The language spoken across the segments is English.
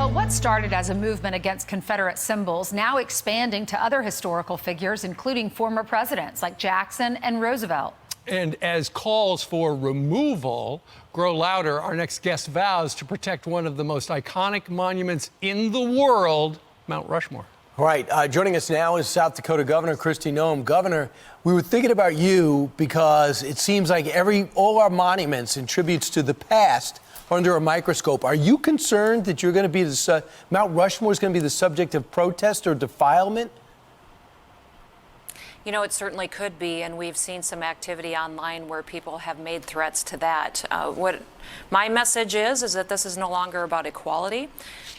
Well, what started as a movement against Confederate symbols now expanding to other historical figures, including former presidents like Jackson and Roosevelt. And as calls for removal grow louder, our next guest vows to protect one of the most iconic monuments in the world, Mount Rushmore. Right. Joining us now is South Dakota Governor Gov Nome. Governor, we were thinking about you because it seems like all our monuments and tributes to the past are under a microscope. Are you concerned that you're going to be Mount Rushmore is going to be the subject of protest or defilement? You know, it certainly could be, and we've seen some activity online where people have made threats to that. What my message is that this is no longer about equality.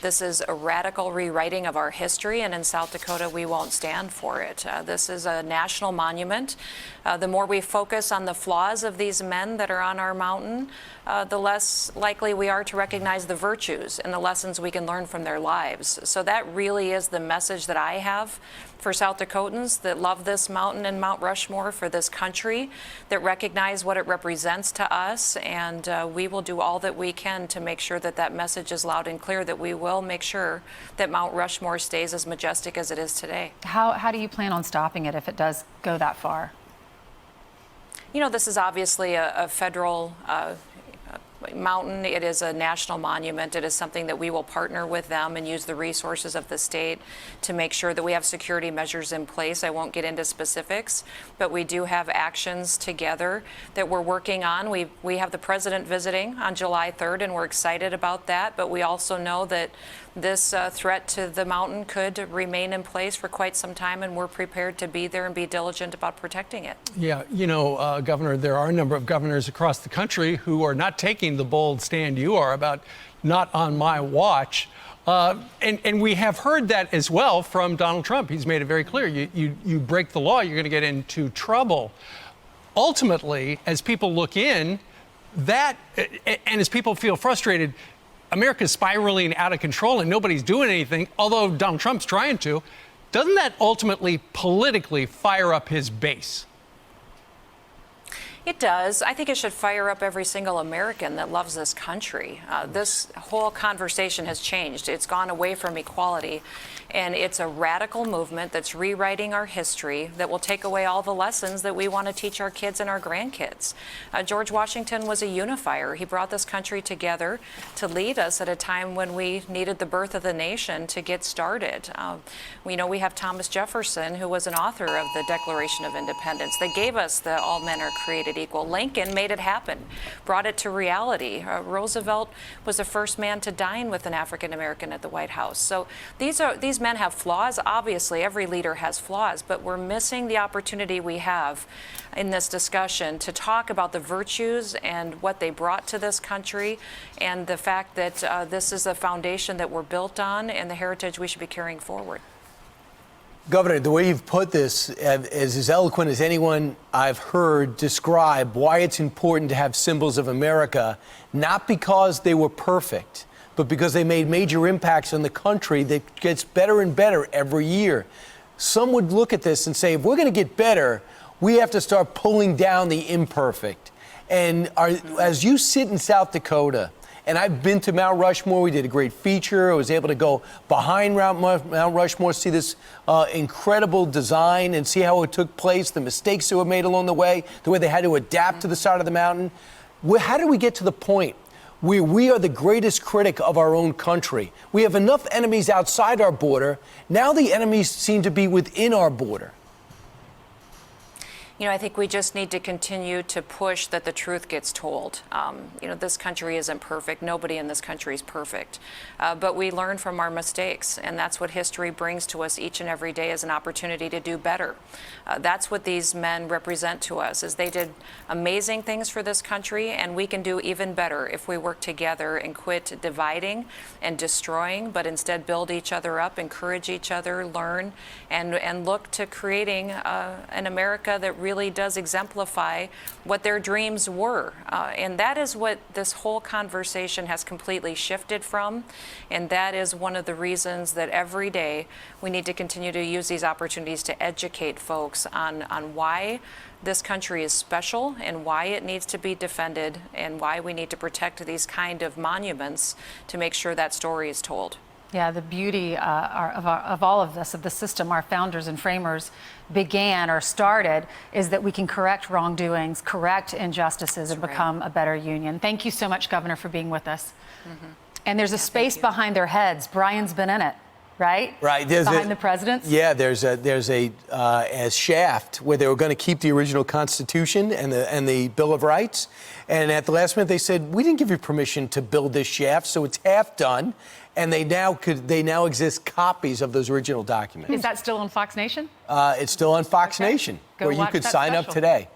This is a radical rewriting of our history, and in South Dakota, we won't stand for it. This is a national monument. The more we focus on the flaws of these men that are on our mountain, the less likely we are to recognize the virtues and the lessons we can learn from their lives. So that really is the message that I have for South Dakotans that love this mountain and Mount Rushmore, for this country, that recognize what it represents to us, and we will do all that we can to make sure that that message is loud and clear, that we will make sure that Mount Rushmore stays as majestic as it is today. How do you plan on stopping it if it does go that far? You know, this is obviously a federal mountain. It is a national monument. It is something that we will partner with them and use the resources of the state to make sure that we have security measures in place. I won't get into specifics, but we do have actions together that we're working on. We have the president visiting on July 3rd, and we're excited about that, but we also know that this threat to the mountain could remain in place for quite some time, and we're prepared to be there and be diligent about protecting it. Yeah, you know, Governor, there are a number of governors across the country who are not taking the bold stand you are about not on my watch. And we have heard that as well from Donald Trump. He's made it very clear. You break the law, you're going to get into trouble. Ultimately, as people look in, and as people feel frustrated, America's spiraling out of control and nobody's doing anything, although Donald Trump's trying to. Doesn't that ultimately politically fire up his base? It does. I think it should fire up every single American that loves this country. This whole conversation has changed. It's gone away from equality, and it's a radical movement that's rewriting our history that will take away all the lessons that we want to teach our kids and our grandkids. George Washington was a unifier. He brought this country together to lead us at a time when we needed the birth of the nation to get started. We know we have Thomas Jefferson, who was an author of the Declaration of Independence. They gave us the all men are created equal. Lincoln made it happen, brought it to reality. Roosevelt was the first man to dine with an African American at the White House. So these men have flaws. Obviously, every leader has flaws, but we're missing the opportunity we have in this discussion to talk about the virtues and what they brought to this country, and the fact that this is a foundation that we're built on and the heritage we should be carrying forward. Governor, the way you've put this is as eloquent as anyone I've heard describe why it's important to have symbols of America, not because they were perfect, but because they made major impacts on the country that gets better and better every year. Some would look at this and say, if we're going to get better, we have to start pulling down the imperfect. And as you sit in South Dakota, and I've been to Mount Rushmore. We did a great feature. I was able to go behind Mount Rushmore, see this incredible design and see how it took place, the mistakes that were made along the way they had to adapt to the side of the mountain. How did we get to the point where we are the greatest critic of our own country? We have enough enemies outside our border. Now the enemies seem to be within our border. You know, I think we just need to continue to push that the truth gets told. You know, this country isn't perfect. Nobody in this country is perfect. But we learn from our mistakes, and that's what history brings to us each and every day as an opportunity to do better. That's what these men represent to us, is they did amazing things for this country, and we can do even better if we work together and quit dividing and destroying, but instead build each other up, encourage each other, learn, and look to creating an America that really does exemplify what their dreams were. And that is what this whole conversation has completely shifted from. And that is one of the reasons that every day we need to continue to use these opportunities to educate folks on why this country is special and why it needs to be defended and why we need to protect these kind of monuments to make sure that story is told. Yeah, the beauty of all of this, of the system our founders and framers began or started, is that we can correct wrongdoings, correct injustices, and become a better union. Thank you so much, Governor, for being with us. And there's a space behind their heads. Brian's been in it, right? Right. Behind the presidents? Yeah, there's a as Shaft, where they were going to keep the original Constitution and the Bill of Rights. And at the last minute, they said, we didn't give you permission to build this shaft, so it's half done. And they now exist copies of those original documents. Is that still on Fox Nation? It's still on Fox Okay. Nation, Go where you watch could that sign up special. today.